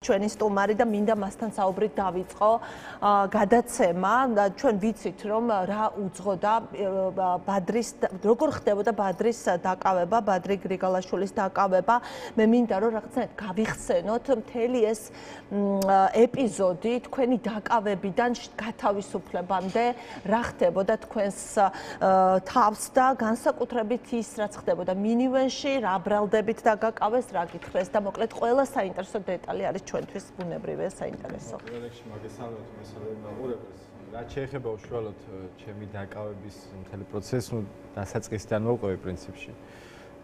ჩვენი სტუმარი და მინდა მასთან საუბრით დავიწყო გადაცემა. ჩვენ ვიცით, რომ რა უძღოდა ბადრის, როგორ ხდებოდა ბადრის დაკავება, ბადრი გრიგალაშვილის დაკავება. მე მინდა რომ რაღაცნაირად გავიხსენოთ მთელი ეს ეპიზოდი თქვენი დაკავებიდან გათავისუფლებამდე რა ხდებოდა თქვენს თავს და განსაკუთრებით ის რაც ხდებოდა მინივენში, რა ბრალდებით დაგაკავეს, რა გითხრეს და მოკლედ ყველა საინტერესო დეტალი არის ჩვენთვის ბუნებრივია საინტერესო. რელექსში მაგესალმებით მესამე მაყურებელს. რაც შეეხება უშუალოდ ჩემი დაკავების მთელი პროცესს, დასაწყისიდან მოვყვები პრინციპში.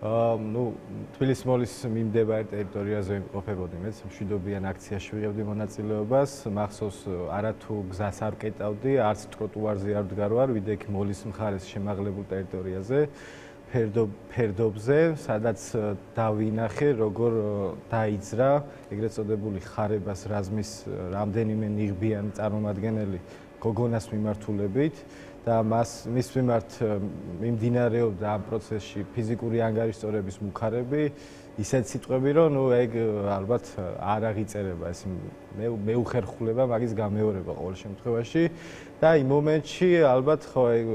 თბილისის მოლის მიმდებარე ტერიტორიაზე ვიმყოფებოდი, მეც მშვიდობიან აქციაში ვიღებდი მონაწილეობას, მახსოვს არათუ გზას არ ვკეტავდი, არც ტროტუარზე არ ვდგარ ვარ, ვიდექი მოლის მხარეს შემაღლებულ ტერიტორიაზე, ფერდობზე, სადაც დავინახე, როგორ დაიძრა ეგრეთ წოდებული ხარებას რაზმის რამდენიმე ნიღბიანი წარმომადგენელი გოგონას მიმართულებით. და მის მიმართ მიმდინარეობდა ამ პროცესში ფიზიკური ანგარიშწორების მუქარები, ისეთ სიტყვები, რომ ეგ ალბათ არ აღიწერება, ეს მეუხერხულება, მაგის გამეორება ყოველ შემთხვევაში და იმ მომენტში ალბათ ხო ეგ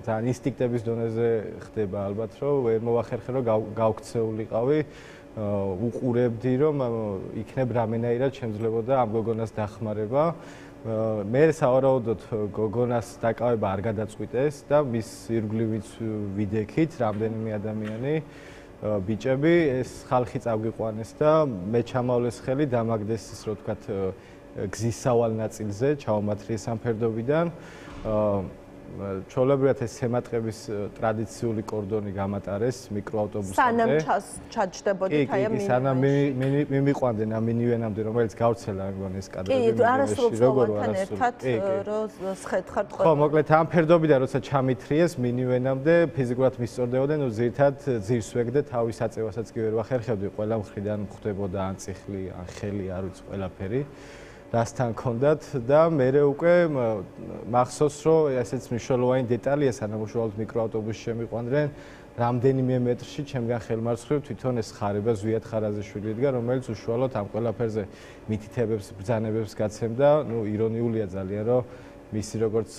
ძალიან ინსტინქტების დონეზე ხდება ალბათ, რომ ვერ მოვახერხე, რომ გავქცეულიყავი, უყურებდი, რომ იქნებ რამენაირად შემძლებოდა ამ გოგონას დახმარება. მე სავარაუდოდ გოგონას დაკავება არ გადაწყვიტეს და მის ირგვლივიც ვიდექით რამდენიმე ადამიანი ბიჭები ეს ხალხი წავგიყვანეს და მე ჩამავლეს ხელი დამაგდეს ის რო ვთქვათ გზის სავალ ნაწილზე ჩაომათრიეს ამ ფერდობიდან ჩოლებრივად ეს სემატყების ტრადიციული კორდონი გამატარეს მიკროავტობუსამდე. სანამ ჩაჯდებოდით აი ამ მინივენში. მიმიყვანდნენ ამ მინივენამდე, რომელიც გავრცელა მგონი ეს კადრები. კი, არასრულწლოვანთან ერთად რომ სხედხართ ყველა. ხო, მოკლედ ამ ფერდობიდან როცა ჩამითრიეს მინივენამდე, ფიზიკურად მისწორდებოდნენ, ზირთად ძირს ვეგდე თავის აწევასაც კი ვერ ვახერხებდი, ყველა მხრიდან ხდებოდა ან წიხლი, ან ხელი, არ ვიცი ყველაფერი. რასთან კონდათ და მე უკვე მახსოვს რომ ესეც მნიშვნელოვანი დეტალია სანამ უშუალოდ მიკროავტობუსში შემიყვანდნენ რამდენიმე მეტრში ჩემგან ხელმარცხნივ თვითონ ეს ხარება ზვიად ხარაზიშვილი იდგა რომელიც უშუალოდ ამ ყველაფერზე მითითებებს ბრძანებებს გაცემდა ირონიულია ძალიან რომ მისი როგორც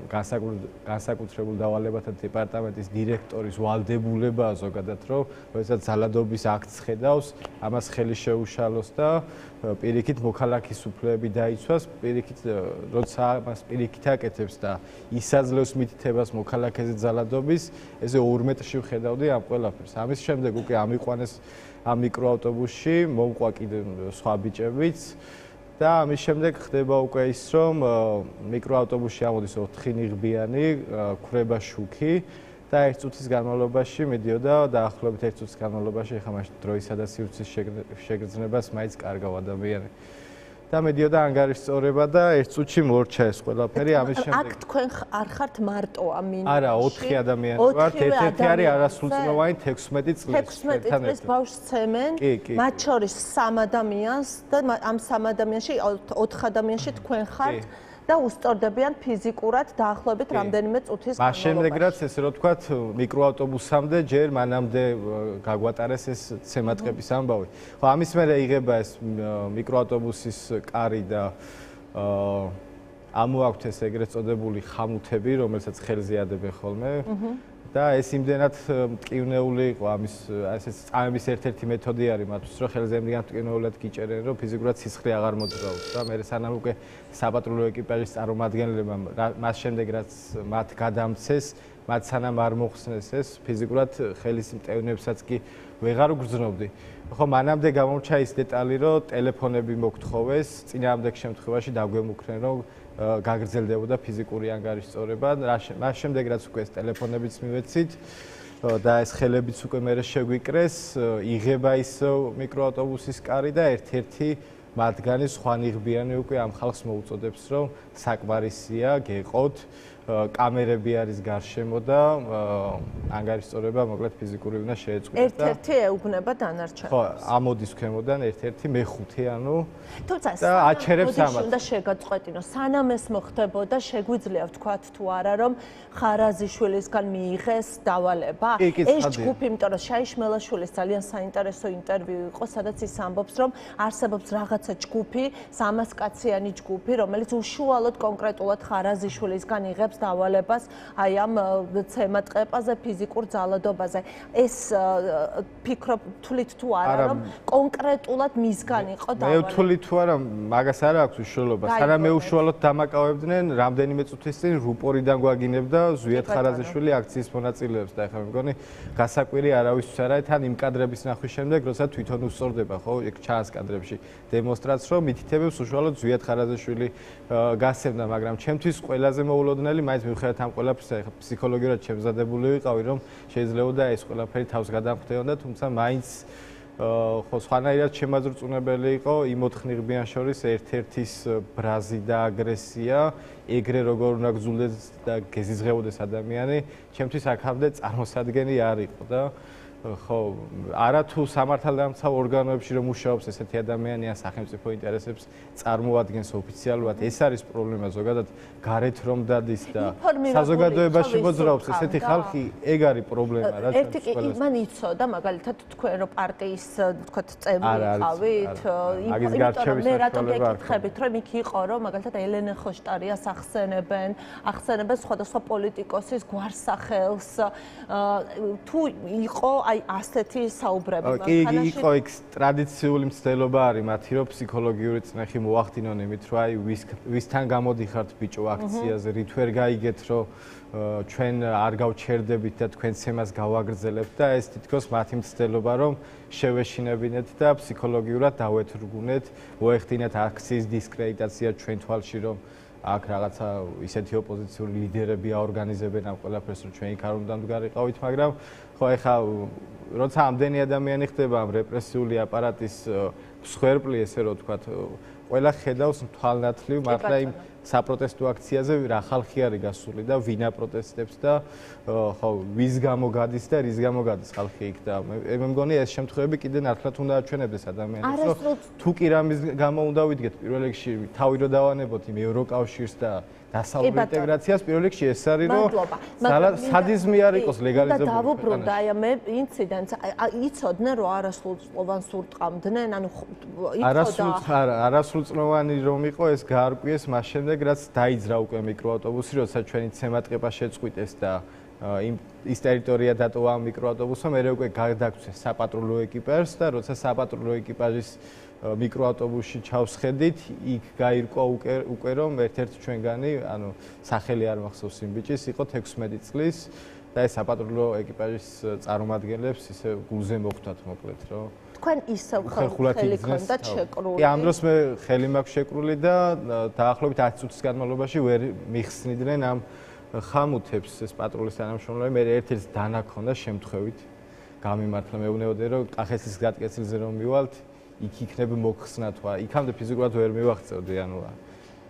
განსაკუთრებულ დავალებათა დეპარტამენტის დირექტორის ვალდებულებაა ზოგადად რომ როდესაც ძალადობის აქტს ხედავს ამას ხელი შეუშალოს და პირიქით მოქალაქის უფლებები დაიცვას პირიქით როცა ამას პირიქით აკეთებს და ისაძლევს მითითებას მოქალაქეზე ძალადობის ესე 2 მეტრში ვხედავდი ამ ყველაფერს ამის შემდეგ უკვე ამიყვანეს ამ მიკროავტობუსში მომყვა კიდე სხვა ბიჭებიც და ამის შემდეგ ხდება უკვე ის რომ მიკროავტობუსში ამოდის 4 ნიღბიანი ქრება შუქი და 1 წუთის განმავლობაში მიდიოდა დაახლოებით 1 წუთის განმავლობაში ახლა მაშინ დროისა და სივრცის შეგრძნებას მაინც კარგავ ადამიანი და მიდიოდა ანგარიშწორება და 1 წუთში მორჩა ეს ყველაფერი ამის შემდეგ აქ თქვენ არ ხართ მარტო ამ მინივენში არა 4 ადამიანი ვართ ერთ-ერთი არის არასრულწლოვანი 16 წლის 16 წლის ბავშვს ცემენ მათ შორის 3 ადამიანს და ამ 3 ადამიანში 4 ადამიანში თქვენ ხართ და უსწორდებიან ფიზიკურად დაახლოებით რამდენიმე წუთის განმავლობაში. მას შემდეგ რაც ესე რომ ვთქვათ მიკროავტობუსამდე ჯერ მანამდე გაგვატარეს ეს ცემატყების ამბავი. ხო ამის მერე იღება ეს მიკროავტობუსის კარი და ამოაქვთ ეს ეგრეთ წოდებული ხამუთები, რომელსაც ხელზე ადებენ ხოლმე. და ეს იმდენად მტკივნეული იყო ამის ესეც წამების ერთ-ერთი მეთოდი არის მათთვის რომ ხელზე იმდენად მტკივნეულად გიჭერენ რომ ფიზიკურად სისხლი აღარ მოძრაობს და მე სანამ უკვე საპატრულო ეკიპაჟის წარმომადგენლებმა მას შემდეგ რაც მათ გადამცეს მათ სანამ არ მოხსნეს ეს ფიზიკურად ხელის მტევნებსაც კი ვეღარ ვგრძნობდი ხო მანამდე გამომრჩა ის დეტალი რომ ტელეფონები მოგთხოვეს წინააღმდეგ შემთხვევაში დაგვემუქრენ რომ გაგრძელდებოდა ფიზიკური ანგარიშწორება მას შემდეგ რაც უკვე ეს ტელეფონებიც მივეცით და ეს ხელებიც უკვე მე შეგვიკრეს იღება ის მიკროავტობუსის კარი და ერთ-ერთი მათგანი სხვა ნიღბიანი უკვე ამ ხალხს მოუწოდებს რომ საკმარისია გეყოთ კამერები არის გარშემო და ანგარიშწორება მოკლედ ფიზიკური უნდა შეეწყვიტოს. ერთ-ერთი ეუბნება დანარჩენს. ხო, ამოდის ქვემოდან ერთ-ერთი მეხუთე, ანუ თუმცა და აჩერებს ამას. უნდა შეგაწყვეტინო, სანამ ეს მოხდებოდა, შეგვიძლია ვთქვათ თუ არა, რომ ხარაზიშვილისგან მიიღეს დავალება. ეს ჯგუფი, იმიტომ რომ შაიშმელაშვილის ძალიან საინტერესო ინტერვიუ იყო, სადაც ის ამბობს, რომ არსებობს რაღაცა ჯგუფი, 300 კაციანი ჯგუფი, რომელიც უშუალოდ კონკრეტულად ხარაზიშვილისგან იღებს დავალებას აი ამ ცემატყეპაზე, ფიზიკურ ძალადობაზე. ეს ფიქრობ თulit თუ არა, რომ კონკრეტულად მისგან იყო დავალება. მე ვთვლი თუ არა, მაგას არ აქვს უშუალობა. სანამ უშუალოდ დამაკავებდნენ, რამდენიმე წუთის წინ რუპორიდან გვაგინებდა ზვიად ხარაზიშვილი აქციის მონაწილეებს და ეხლა მეგონი გასაკვირი არავისთვის არ არის, თან იმ კადრების ნახვის შემდეგ, როცა თვითონ უსწორდება, ხო, ეგ ჩანს კადრებში დემონსტრაციას, რომ მითითებებს უშუალოდ ზვიად ხარაზიშვილი გასცემდა, მაგრამ ჩემთვის ყველაზე მოულოდნელი მაინც მივხვდეთ ამ ყველაფერს, ეხლა ფსიქოლოგიურად შემზადებული ვიყავი, რომ შეიძლებოდა ეს ყველაფერი თავს გადამხვდეოდა, თუმცა მაინც ხო სხვანაირად შემაძრწუნებელი იყო იმ 4 ნიღბიან შორის ერთ-ერთის ბრაზი და აგრესია, ეგრე როგორ უნდა გძულდეს და გეზიზღებოდეს ადამიანი, ჩემთვის აქამდე წარმოსადგენი არ იყო და ხო, არათუ სამართალდამცავ ორგანოებში რომ მუშაობს ესეთი ადამიანი ან სახელმწიფო ინტერესებს წარმოადგენს ოფიციალურად, ეს არის პრობლემა ზოგადად გარეთ რომ დადის და საზოგადოებაში მოძრაობს ესეთი ხალხი, ეგ არის პრობლემა რა. ერთი კი მან იცოდა მაგალითად თქვენ რომ პარტიის თქვათ წევრი იყავით, იმიტომ მე რატომ გეკითხებით, რომ იქ იყო რომ მაგალითად ელენე ხოშტარიას ახსენებენ სხვადასხვა პოლიტიკოსის გვარსახელს, თუ იყო აი ასეთი საუბრები მანქანაში. კი, იყო იქ ტრადიციული მცდელობა არის მათი, რომ ფსიქოლოგიური წნეხი მოახდინონ იმით, რომ აი ვისთან გამოდიხართ ბიჭო აქციაზე, რით ვერ გაიგეთ, რომ ჩვენ არ გავჩერდებით და თქვენ ცემას გავაგრძელებთ და ეს თითქოს მათი მცდელობა, რომ შევეშინებინეთ და ფსიქოლოგიურად დავეთრგუნეთ, მოეხდინათ აქციის დისკრედიტაცია ჩვენ თვალში, რომ აქ რაღაცა ისეთი ოპოზიციური ლიდერები აორგანიზებენ ამ ყველაფერს, რომ ჩვენ იქ არ უნდა მდგარიყავით, მაგრამ ხო ეხა როცა ამდენი ადამიანი ხდება ამ რეპრესიული აპარატის მსხვერპლი, ესე რომ ვთქვათ, ყველა ხედავს თვალნათლივ, მართლა იმ საპროტესტო აქციაზე რა ხალხი არის გასული და ვინ აპროტესტებს და ხო ვის გამო გადის და რის გამო გადის ხალხი იქ და მე მგონი ეს შემთხვევები კიდე ნათლად უნდა აჩვენებდეს ადამიანებს, რომ თუ კი რამის გამო უნდა ვიდგეთ პირველ რიგში თავი რო დავანებოთ იმ ევროკავშირს და დასავლურ ინტეგრაციას, პირველ რიგში ეს არის, რომ სადიზმი არ იყოს ლეგალიზებული. და დავუბრუნდა აი ამ ინციდენტს, იცოდნენ რომ არასრულწლოვანს ურტყამდნენ, ანუ იცოდა არასრულწლოვანი რომ იყო ეს გაარკვიეს მას შემდეგ, რაც დაიძრა უკვე მიკროავტობუსი, როცა ჩვენი ცემატყეპა შეწყვიტეს და ის ტერიტორია დატოვა ამ მიკროავტობუსმა, მერე უკვე გადაგცეს საპატრულო ეკიპაჟს და როცა საპატრულო ეკიპაჟის მიკროავტობუსში ჩავსხედით, იქ გაირკვა უკვე რომ ერთ-ერთი ჩვენგანი, ანუ სახელი არ მახსოვს იმ ბიჭის, იყო 16 წლის და ეს საპატრულო ეკიპაჟის წარმომადგენლებს ისე გულზე მოხვდათ მოკლედ, რომ თქვენ ისევ ხელი ქონდათ შეკრული. კი, ამ დროს მე ხელი მაქვს შეკრული და დაახლოებით 10 წუთის განმავლობაში ვერ მიხსნიდნენ ამ ხამუთებს ეს პატრულის თანამშრომლები, მე ერთ-ერთს დანა ქონდა შემთხვევით. გამიმართლა მეუბნებოდი რომ კახეთის გატკეცილზე რომ მივალთ, იქ იქნებ მოხსნა თქვა. იქამდე ფიზიკურად ვერ მივაღწევდი, ანუ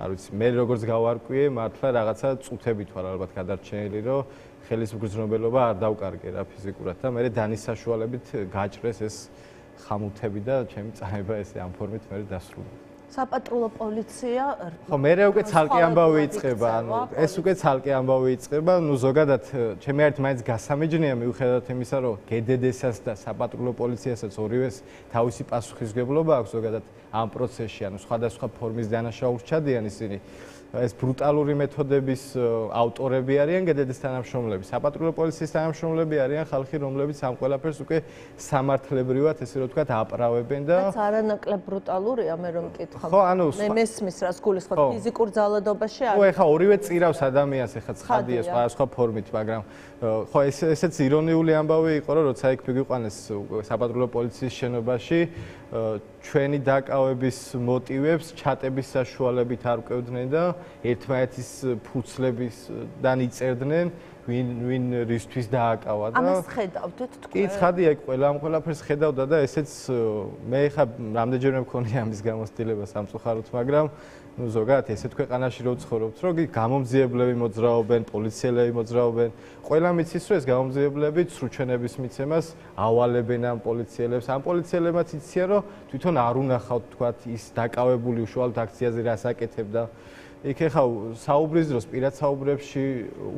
არ ვიცი, მე როგორც გავარკვიე, მართლა რაღაცა წუთებით ვარ ალბათ გადარჩენილი, რომ ხელის მგრძნობელობა არ დავკარგე რა ფიზიკურად და მე დანის საშუალებით გაჭრეს ეს ხამუთები და ჩემი წაება ესე ამ ფორმით მე დასრულდა. საპატრულო პოლიცია ხო, მე უკვე ცალკე ამბავი იწყება, ანუ ეს უკვე ცალკე ამბავი იწყება, ნუ ზოგადად ჩემი ერთ მაინც გასამეჯნია მიუხედავად იმისა, რომ GDD-საც და საპატრულო პოლიციასაც ორივეს თავისი პასუხისმგებლობა აქვს ზოგადად ამ პროცესში, ანუ სხვადასხვა ფორმის დანაშაულს ჩადიან ისინი. ეს ბრუტალური მეთოდების ავტორები არიან GDD-ის თანამშრომლები, საპატრულო პოლიციის თანამშრომლები არიან ხალხი, რომლებიც ამ ყველაფერს უკვე სამართლებრივად, ესე რომ ვთქვათ, აპრავებენ და რაც არანაკლებ ბრუტალურია, მე რომ მკითხავ. ხო, ანუ მე მესმის რას გულისხმობ, ფიზიკურ ძალადობაში არის. ხო, ეხა ორივე წირავს ადამიანს, ეხა ცხადია სხვადასხვა ფორმით, მაგრამ ხო, ესეც ირონიული ამბავი იყო, რომ როცა იქ მიგვიყვანეს საპატრულო პოლიციის შენობაში, ჩვენი დაკავების მოტივებს ჩატების საშუალებით არ ყვევდნენ და ერთმანეთის ფუცლებისგან იწერდნენ ვინ რისთვის დააკავა და ამას ხედავდეთ თქვენ? კი, ცხადია, ამ ყველაფერს ხედავდა და ესეც მე ხა რამდენჯერმე მქონია ამის გამოცდილება სამწუხაროდ, მაგრამ ну ზოგადად ესეთ ქვეყანაში რო ვცხოვრობთ, რომ გამომძიებლები მოძრაობენ, პოლიციელები მოძრაობენ, ყველა მიცის რომ ეს გამომძიებლები ცრუჩვენების მიცემას ავალებენ ამ პოლიციელებს. ამ პოლიციელებმაც იციან რომ თვითონ არ უნახავთ თქვათ ის დაკავებული უშუალოდ აქციაზე რას აკეთებდა. იქ ეხა საუბრის დროს პირად საუბრებში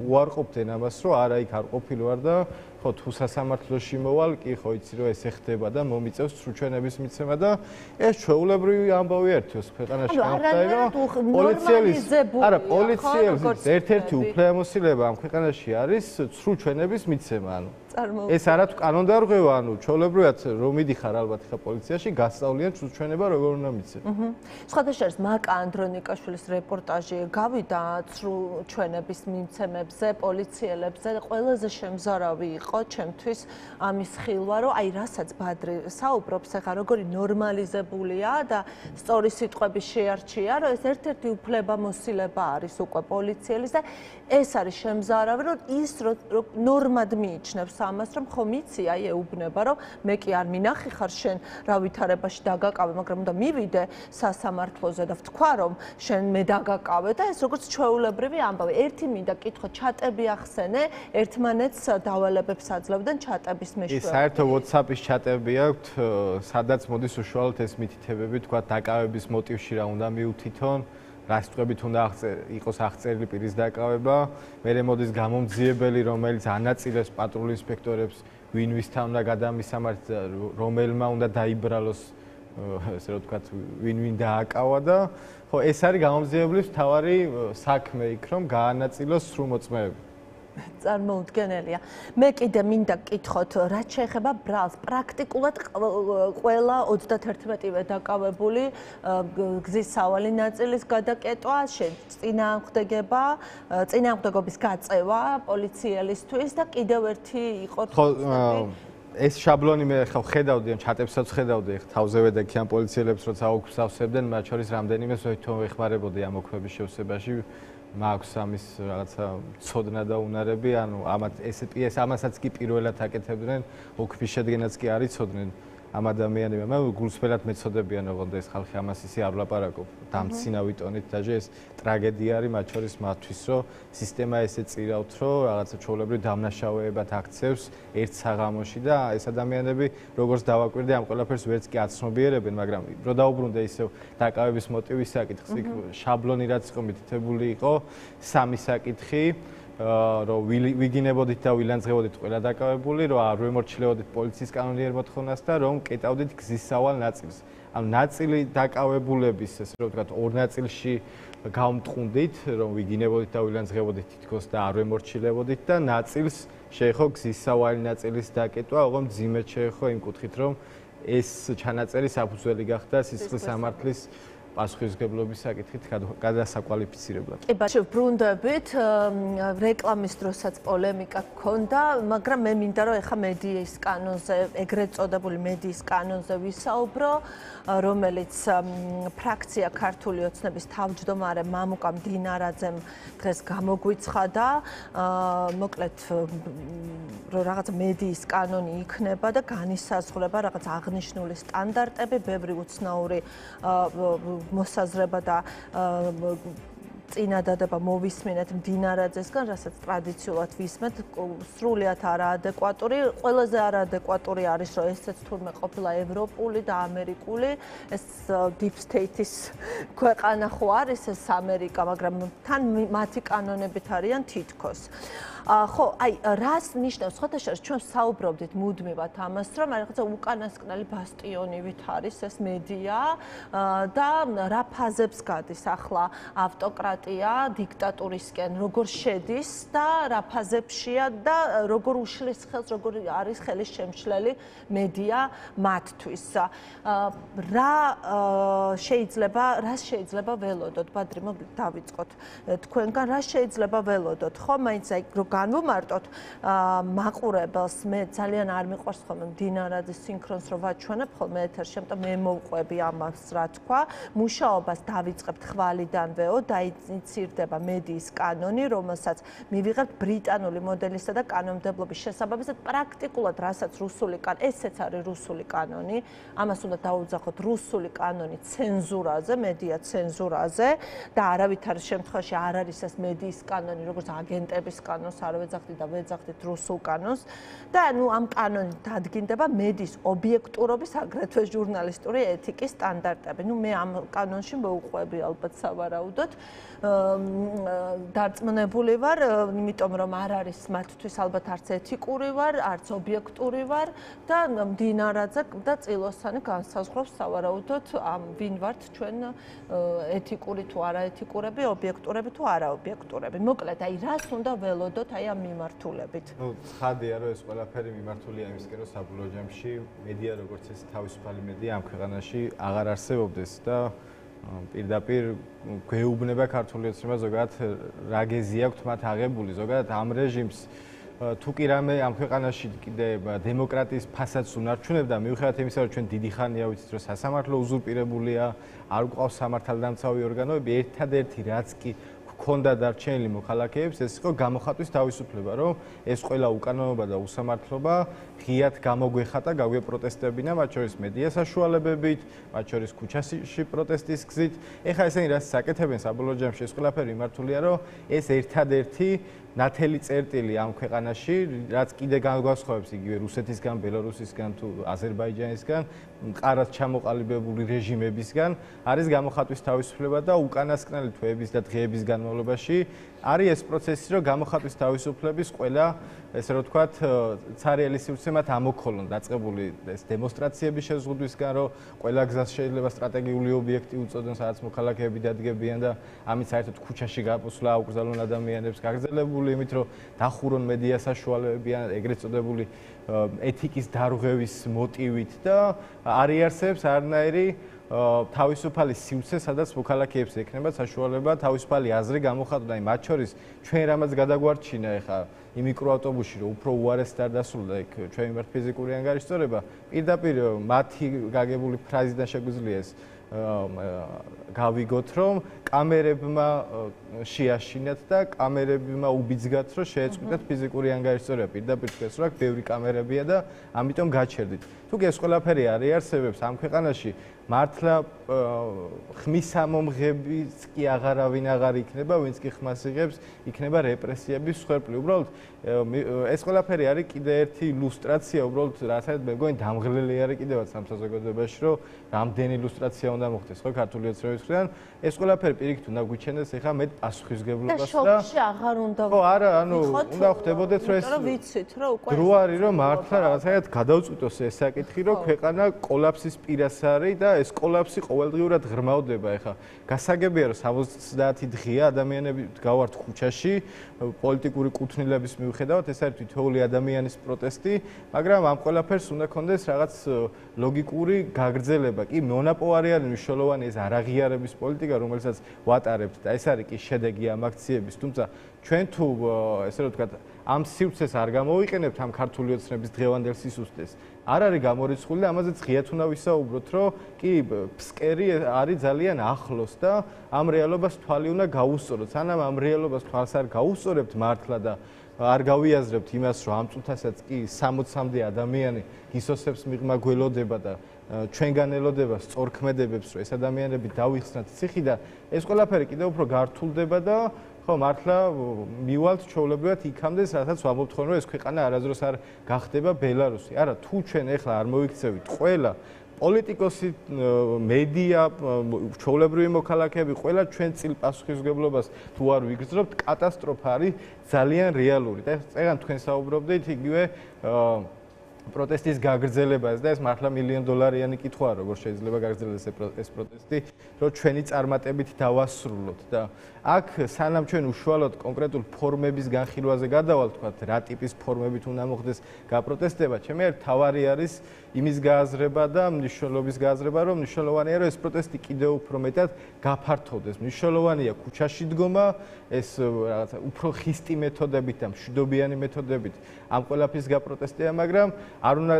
უარყოფდნენ ამას, რომ არა იქ არ ყოფილი ვარ და ხო თუ სასამართლოში მოვალ, კი ხო იცი რომ ეს ეხდება და მომიწევს სრუჩვენების მიცემა და ეს ჩვეულებრივი ამბავი ერთის ქვეყანაში გამხდარი რომ პოლიციელის ერთ-ერთი უფლებამოსილება ამ ქვეყანაში არის სრუჩვენების მიცემა, ანუ ეს არა თუ კანონდარღვევა, ანუ ჩვეულებრივად რომ მიდიხარ ალბათ ხა პოლიციაში გასწავლიან სრუჩვენება როგორ უნდა მიცემ. სხვადასხვა მაკა ანდრონიკაშვილის რეპორტაჟი გავიდა სრუჩვენების მიცემებზე, პოლიციელებზე, ყველაზე შემზარავი იყო ჩემთვის ამის ხილვა, რომ აი რასაც ბადრი საუბრობს, ახლა როგორი ნორმალიზებულია და სწორი სიტყვების შეარჩია, რომ ეს ერთ-ერთი უფლებამოსილება არის უკვე პოლიციელის და ეს არის შემზარავი, რომ ის ნორმად მიიჩნევს ამას, რომ ხომ იცი, აი ეუბნება, რომ მე კი არ მინახი ხარ შენ რა ვითარებაში დაგაკავე, მაგრამ უნდა მივიდე სასამართლოზე და ვთქვა, რომ შენ მე დაგაკავე და ეს როგორც ჩვეულებრივი ამბავი. ერთი მინდა კითხო, ჩატები ახსენე, ერთმანეთს დავალებებს აძლევდნენ ჩატების მეშვეობით. საერთო WhatsApp-ის ჩატები აქვთ, სადაც მოდის უშუალოდ ეს მითითებები, თქვა დაკავების მოტივში რა უნდა მიუთითონ, რა სიტყვებით უნდა იყოს აღწერილი პირის დაკავება, მერე მოდის გამომძიებელი, რომელიც ანაწილებს პატრულ ინსპექტორებს, ვინ ვისთან უნდა გადამისამართი, რომელმა უნდა დაიბრალოს, ესე რომ ვთქვათ, ვინ დააკავა და ხო, ეს არის გამომძიებლის მთავარი საქმე იქ, რომ გაანაწილოს სრულ მოწმეები. წარმოუდგენელია. მე კიდე მინდა გკითხოთ, რაც შეეხება ბრალს, პრაქტიკულად ყველა 31-ვე დაკავებული გზის სავალი ნაწილის გადაკეტვა, წინააღმდეგობის გაწევა პოლიციელისთვის და კიდევ ერთი იყო ეს შაბლონი მე ხა ხედავდი, ჩატებსაც ხედავდი, თავზევე და კი ამ პოლიციელებს როცა აუქვსავსებდნენ, მათ შორის რამდენიმე თვითონ ვეხმარებოდი ამ მოქმედების შევსებაში. მაქვს ამის რაღაცა ცოდნა და უნარები, ანუ ამასაც კი პირველად აკეთებდნენ, ოქმის შედგენაც კი არ იცოდნენ ამ ადამიანებმა, მაგრამ გულსფერად მეცოდებიან, ოღონდ ეს ხალხი ამას ისე არ ვლაპარაკობ. დამცინავი ტონით დაჟე ეს ტრაგედია არის მათ შორის მათთვის, რომ სისტემა ესე წირავთ, რომ რაღაცა ჩვეულებრივ დამნაშავეებად აქცევს ერთ საღამოში და ეს ადამიანები როგორც დავაკვირდი ამ ყველაფერს ვერც კი აცნობიერებენ, მაგრამ რო დაუბრუნდე ისევ დაკავების მოტივის საკითხს, იქ შაბლონი რაც იყო მითითებული იყო, სამი საკითხი რომ ვიგინებოდით და ვილანძღებოდით ყველა დაკავებული, რომ არ ვემორჩილებოდით პოლიციის კანონიერ მოთხოვნას და რომ კეტავდით გზის სავალ ნაწილს. ამ ნაწილი დაკავებულების, ესე რომ ვთქვათ, ორ ნაწილში გავმტყუნდით, რომ ვიგინებოდით და ვილანძღებოდით თითქოს და არ ვემორჩილებოდით და ნაწილს შეეხო გზის სავალი ნაწილის დაკეტვა, ოღონდ მძიმედ შეეხო იმ კუთხით, რომ ეს ჩანაწერი საფუძველი გახდა სისხლის სამართლის პასუხისმგებლობის საკითხით გადასაკვალიფიცირებლად. კი, ვბრუნდებით, რეკლამის დროსაც პოლემიკა გქონდა, მაგრამ მე მინდა რომ ეხა მედიის კანონზე, ეგრეთ წოდებული მედიის კანონზე ვისაუბრო, რომელიც ფრაქცია ქართული ოცნების თავმჯდომარე მამუკა მდინარაძემ დღეს გამოგვიცხადა, მოკლედ რომ რაღაც მედიის კანონი იქნება და განისაზღვრება რაღაც აღნიშნული სტანდარტები, ბევრი უცნაური მოსაზრება და წინადადება მოვისმენთ მდინარაძესგან, რასაც ტრადიციულად ვისმენთ, სრულიად არაადეკვატური. ყველაზე არაადეკვატური არის, რომ ესეც თურმე ყოფილა ევროპული და ამერიკული, ეს deep state-ის ქვეყანა ხო არის ეს ამერიკა, მაგრამ თან მათი კანონებით არიან თითქოს. ხო, აი, რას ნიშნავს, სხვადასხვა ჩვენ საუბრობდით მუდმივად ამას, რომ რაღაცა უკანასკნელი ბასტიონივით არის ეს მედია და რა ფაზებს გადის ახლა ავტოკრატია დიქტატურისკენ, როგორ შედის და რა ფაზებშია და როგორ უშლის ხელს, როგორ არის ხელის შემშლელი მედია მათთვის. რას შეიძლება ველოდოთ, ბადრი, მოგდავიწყოთ თქვენგან, რას შეიძლება ველოდოთ, ხო, მაინც აი განვმარტოთ მაყურებელს მე ძალიან არ მიყვარს ხოლმე მდინარაძის სინქრონს რომ ვაჩვენებ ხოლმე ეთერში ამიტომ მე მოვყვები ამას რა თქვა მუშაობას დავიწყებთ ხვალიდანვეო დაინიცირდება მედიის კანონი რომელსაც მივიღებთ ბრიტანული მოდელისა და კანონმდებლობის შესაბამისად პრაქტიკულად რასაც რუსული ესეც არის რუსული კანონი ამას უნდა დაუძახოთ რუსული კანონი ცენზურაზე მედია ცენზურაზე და არავითარ შემთხვევაში არ არის ეს მედიის კანონი როგორც აგენტების კანონს არ ვეძახდით და ვეძახდით რუსულ კანონს და ნუ ამ კანონით დადგინდება მედიის ობიექტურობის აგრეთვე ჟურნალისტური ეთიკის სტანდარტები ნუ მე ამ კანონში მოვყვები ალბათ სავარაუდოდ დარწმუნებული ვარ იმიტომ რომ არ არის მათთვის ალბათ არც ეთიკური ვარ არც ობიექტური ვარ და მდინარაძე და წილოსანი განსაზღვრავს სავარაუდოდ ამ ვინ ვართ ჩვენ ეთიკური თუ არაეთიკურები ობიექტურები თუ არაობიექტურები მოკლედ აი რას უნდა ველოდოთ აი ამ მიმართულებით ნუ ცხადია რომ ეს ყველაფერი მიმართულია იმისკენ რომ საბოლოო ჯამში მედია როგორც ეს თავისუფალი მედია ამ ქვეყანაში აღარ არსებობდეს და პირდაპირ გვეუბნება ქართული ოცნება ზოგადად რა გეზი აქვთ მათ აღებული ზოგადად ამ რეჟიმს თუ კი რამე ამ ქვეყანაში კიდე დემოკრატიის ფასაც უნარჩუნებდა მიუხედავად იმისა რომ ჩვენ დიდი ხანია ვიცით რომ სასამართლო უზურპირებულია არ გვყავს სამართალდამცავი ორგანოები ერთადერთი რაც კი ქონდა დარჩენილი მოქალაქეებს ეს იყო გამოხატვის თავისუფლება რომ ეს ყველა უკანონობა და უსამართლობა ღიად გამოგვეხატა გაგვეპროტესტებინა მათ შორის მედია საშუალებებით მათ შორის ქუჩაში პროტესტის გზით ეხლა ესენი რაც საკეთებენ საბოლოო ჯამში ეს ყველაფერი მიმართულია რომ ეს ერთადერთი ნათელი წერტილი ამ ქვეყანაში რაც კიდე განგვასხვავებს იგივე რუსეთისგან ბელორუსისგან თუ აზერბაიჯანისგან მყარად ჩამოყალიბებული რეჟიმებისგან არის გამოხატვის თავისუფლება და უკანასკნელი თვეების და დღეების განმავლობაში არის ეს პროცესი რომ გამოხატვის თავისუფლების ყველა ესე რომ ვთქვათ ცარიელი სივრცე მათ ამოქოლონ დაწყებული ეს დემონსტრაციების შეზღუდვისგან რომ ყველა გზას შეიძლება სტრატეგიული ობიექტი უწოდონ სადაც მოქალაქეები დადგებიან და ამით საერთოდ ქუჩაში გაფუსვლა აუკრძალონ ადამიანებს გაგრძელებული იმით რომ დახურონ მედია საშუალებები ან ეგრეთ წოდებული ეთიკის დარღვევის მოტივით და არ იარსებს არნაირი თავისუფალი სივრცე, სადაც მოქალაქეებს ექნება საშუალება თავისუფალი აზრი გამოხატონ. აი მათ შორის ჩვენ რამაც გადაგვარჩინა ეხა იმ მიკროავტობუსში, რომ უფრო უარესად არ დასრულდა იქ ჩვენ მიმართ ფიზიკური ანგარიშწორება, პირდაპირ მათი გაგებული ფრაზიდან შეგვიძლია ეს გავიგოთ, რომ კამერებმა შეაშინათ და კამერებმა უბიძგათ, რომ შეეწყვიტათ ფიზიკური ანგარიშწორება. პირდაპირ თქვენს რა, ბევრი კამერებია და ამიტომ გაჩერდით. თუ ეს ყველაფერი არ იარსებებს ამ ქვეყანაში, მართლა ხმისამომღებიც კი აღარავინ აღარ იქნება, ვინც კი ხმას იღებს, იქნება რეპრესიების მსხვერპლი. უბრალოდ ეს ყველაფერი არის კიდე ერთი ილუსტრაცია, უბრალოდ რასაც მე მგონი დამღლელი არის კიდევაც ამ საზოგადოებაში, რომ რამდენი ილუსტრაცია უნდა მოხდეს, ხო, ქართული ოცნების მხრიდან. ეს ყველაფერი პირიქით უნდა გვიჩენდეს ეხლა მე პასუხისგებლობას და შოკში აღარ უნდა ხო, არა, ანუ უნდა ხვდებოდეთ, რომ ეს ვიცით, რომ უკვე დრო არის, რომ მართლა რაღაცაებად გადავწყვიტოს ეს საკითხი, რომ ქვეყანა კოლაფსის პირას არის და ეს კოლაფსი ყოველდღიურად ღრმავდება ეხლა. გასაგებია, რომ 70 დღეა ადამიანები გავართ ქუჩაში, პოლიტიკური კუთვნილების მიუხედავად, ეს არის თითოეული ადამიანის პროტესტი, მაგრამ ამ ყველაფერს უნდა ქონდეს რაღაც ლოგიკური გაგრძელება. კი, მონაპოვარი არის მნიშვნელოვანი ეს არაღიარების პოლიტიკა, რომელსაც ვატარებთ და ეს არის კი შედეგი ამ აქციების, თუმცა ჩვენ თუ ესე რომ ვთქვათ, ამ სივრცეს არ გამოვიყენებთ ამ ქართული ოცნების დღევანდელ სისუსტეს. არ არის გამორიცხული და ამაზეც ღიად უნდა ვისაუბროთ, რომ კი ფსკერი არის ძალიან ახლოს და ამ რეალობას თვალი უნდა გაუსწოროთ. სანამ ამ რეალობას თვალს არ გაუსწორებთ მართლა და არ გავიაზრებთ იმას, რომ ამ წუთასაც კი 60-მდე ადამიანი გისოსებს მიღმა გველოდება და ჩვენგან ელოდება სწორქმედებებს, რომ ეს ადამიანები დავიხსნათ ციხიდან, ეს ყველაფერი კიდევ უფრო გართულდება და ხო მართლა მივალთ ჩვეულებრივად იქამდე, რასაც ვამბობთ ხოლმე, რომ ეს ქვეყანა არასდროს არ გახდება ბელარუსი. არა, თუ ჩვენ ეხლა არ მოიქცევით ყველა პოლიტიკოსი, მედია, ჩვეულებრივი მოქალაქეები, ყველა ჩვენ წილ პასუხისმგებლობას თუ არ ვიგრძნობთ, კატასტროფა არის ძალიან რეალური. და წეგან თქვენ საუბრობდით იგივე პროტესტის გაგრძელებას და ეს მართლა $1,000,000-იანი კითხვაა, როგორ შეიძლება გაგრძელდეს ეს პროტესტი, რომ ჩვენი წარმატებით დავასრულოთ და აქ სანამ ჩვენ უშუალოდ კონკრეტულ ფორმების განხილვაზე გადავალთ, თქვათ, რა ტიპის ფორმებით უნდა მოხდეს გაპროტესტება, ჩემი ერთ თავარი არის იმის გააზრება და მნიშვნელობის გააზრება, რომ მნიშვნელოვანია, რომ ეს პროტესტი კიდევ უფრო მეტად გაფართოვდეს. მნიშვნელოვანია ქუჩაში დგომა, ეს რაღაცა უფრო ხისტი მეთოდებით და მშვიდობიანი მეთოდებით ამ ყველაფრის გაპროტესტია, მაგრამ არ უნდა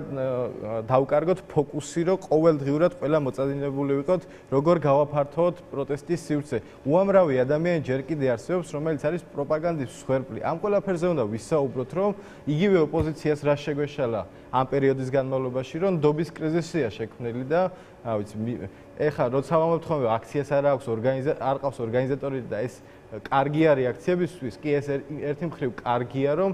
დავკარგოთ ფოკუსი, რომ ყოველდღიურად ყველა მოწადინებული ვიყოთ, როგორ გავაფართოვოთ პროტესტის სივრცე. უამრავი ადამიანი ჯერ კიდე არსებობს, რომელიც არის პროპაგანდის მსხვერპლი. ამ ყველაფერზე უნდა ვისაუბროთ, რომ იგივე ოპოზიციას რა შეგვეშალა ამ პერიოდის განმავლობაში, რომ ნდობის კრიზისია შექმნილი და რა ვიცი, ეხლა როცა ვამბობთ ხოლმე აქციას არ აქვს არ ყავს ორგანიზატორი და ეს კარგი არის აქციებისთვის, კი ეს ერთი მხრივ კარგია, რომ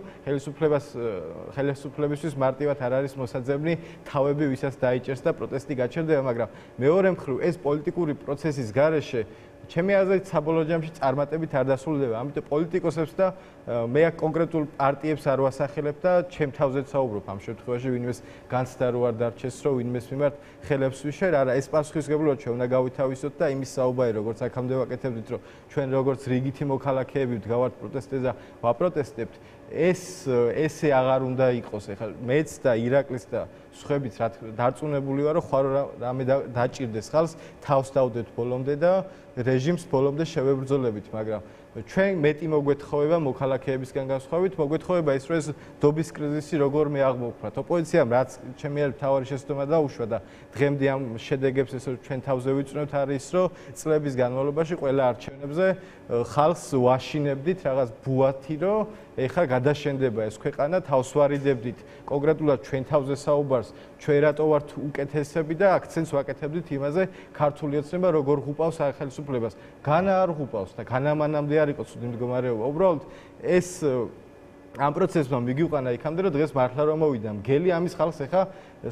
ხელისუფლებისთვის მარტივად არ არის მოსაძებნი თავები, ვისაც დაიჭერს და პროტესტი გაჩერდება, მაგრამ მეორე მხრივ ეს პოლიტიკური პროცესის გარეშე ჩემი აზრით საბოლოო ჯამში წარმატებით არ დასრულდება. ამიტომ პოლიტიკოსებს და მე აქ კონკრეტულ პარტიებს არ ვასახელებ და ჩემ თავზეც საუბრობ ამ შემთხვევაში, ვინმეს განცდა რო არ დარჩეს, რომ ვინმეს მიმართ ხელებს ვიშერ, არა, ეს პასუხისმგებლობა ჩვენ უნდა გავითავისოთ და იმის საუბარი, როგორც აქამდე ვაკეთებდით, რომ ჩვენ როგორც რიგითი მოქალაქეები ვდგავართ პროტესტზე და ვაპროტესტებთ, ესე აღარ უნდა იყოს. ეხლა მეც და ირაკლის და სხვაებიც დარწმუნებული ვარ, რომ ხარ რამე დაჭირდეს ხალხს, თავს დავდეთ ბოლომდე და რეჟიმს ბოლომდე შევებრძოლებით, მაგრამ ჩვენ მეტი მოგვეთხოვება მოქალაქეებისგან განსხვავებით, მოგვეთხოვება ის, რომ ეს ნდობის კრიზისი როგორ მეაღმოვფრათ. ოპოზიციამ რაც ჩემი არის მთავარი შეცდომა დაუშვა და დღემდე ამ შედეგებს ესე ჩვენ თავზე ვიწვნევთ არის, რომ წლების განმავლობაში ყველა არჩევნებზე ხალხს ვაშინებდით რაღაც ბუათი, რომ ეხლა გადაშენდება ეს ქვეყანა, თავს ვარიდებდით კონკრეტულად ჩვენ თავზე საუბარს, ჩვენ რატო ვართ უკეთესები და აქცენტს ვაკეთებდით იმაზე, ქართული ოცნება როგორ ღუპავს ხელისუფლებას. განა არ ღუპავს და განამანამდე არ იყო ცუდი მდგომარეობა. უბრალოდ ეს ამ პროცესმა მიგიყვანა იქამდე, რომ დღეს მართლა რომ მოვიდა მგელი ამის ხალხს ეხა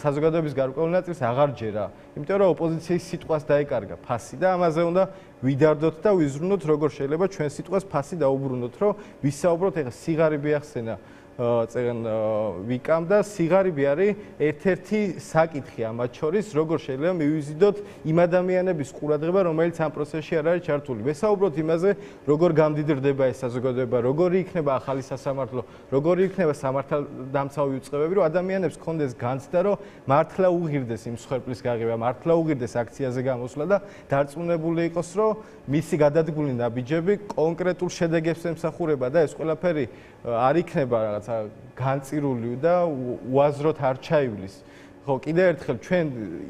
საზოგადოების გარკვეულ ნაწილს აღარ ჯერა. იმიტომ რომ ოპოზიციის სიტყვას დაეკარგა ფასი და ამაზე უნდა ვიდარდოთ და ვიზრუნოთ, როგორ შეიძლება ჩვენ სიტყვას ფასი დაუბრუნოთ, რომ ვისაუბროთ ეხა სიღარიბე ახსენა წეგან ვიკამ და სიღარიბე არის ერთ-ერთი საკითხი ამათ შორის, როგორ შეიძლება მივიზიდოთ იმ ადამიანების ყურადღება, რომელიც ამ პროცესში არ არის ჩართული. ვესაუბროთ იმაზე, როგორ გამდიდრდება ეს საზოგადოება, როგორი იქნება ახალი სასამართლო, როგორი იქნება სამართალდამცავი უწყებები, რომ ადამიანებს კონდეს განცდა, რომ მართლა უღირდეს იმ მსხვერპლის გაღება, მართლა უღირდეს აქციაზე გამოსვლა და დარწმუნებული იყოს, რომ მისი გადადგმული ნაბიჯები კონკრეტულ შედეგებს ემსახურება და ეს ყველაფერი არ იქნება რაღაცა განწირული და უაზროდ არ ჩაივლის. ხო, კიდევ ერთხელ ჩვენ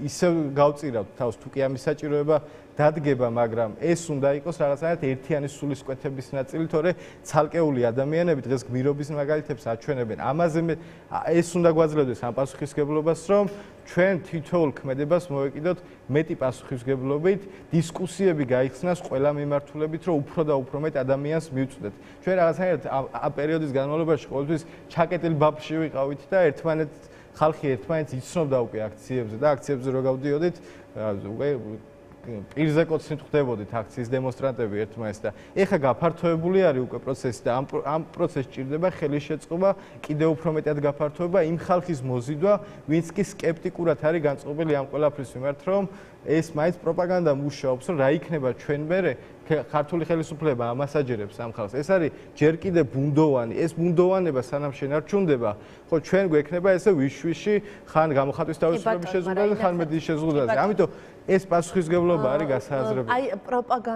ისევ გავწირავთ თავს, თუ კი ამის საჭიროება დადგება, მაგრამ ეს უნდა იყოს რაღაცნაირად ერთიანი სულისკვეთების ნაწილი, თორე ცალკეული ადამიანები დღეს გმირობის მაგალითებს აჩვენებენ. ამაზე ეს უნდა გვაძლევდეს ამ პასუხისმგებლობას, რომ ჩვენ თითოეულ ქმედებას მოვეკიდოთ მეტი პასუხისმგებლობით, დისკუსიები გაიხსნას ყველა მიმართულებით, რომ უფრო და უფრო მეტ ადამიანს მივწვდეთ. ჩვენ რაღაცნაირად ამ პერიოდის განმავლობაში ყოველთვის ჩაკეტილ ბაბში ვიყავით და ხალხი ერთმანეთს იცნობდა უკვე აქციებზე და აქციებზე რო გავდიოდით, უკვე პირზე კოცნით ხდებოდით აქციის დემონსტრანტები ერთმანეთს და ეხა გაფართოებული არის უკვე პროცესი და ამ პროცესს ჭირდება ხელისშეწყობა, კიდევ უფრო მეტად გაფართოება იმ ხალხის მოზიდვა, ვინც კი სკეპტიკურად არის განწყობილი ამ ყველაფრის მიმართ, რომ ეს მაინც პროპაგანდა მუშაობს, რომ რა იქნება ჩვენ მერე ქართული ხელისუფლება ამასაჯერებს ამ ხალხს. ეს არის ჯერ კიდე ბუნდოვანი, ეს ბუნდოვანება სანამ შენარჩუნდება, ხო ჩვენ გვექნება ესე ვიშვიში ხან გამოხატვის თავისუფლების შეზღუდვაზე, ხან მედიის შეზღუდვაზე. ამიტომ ეს პასუხისმგებლობა არის გასააზრებელი. აი პროპაგანდა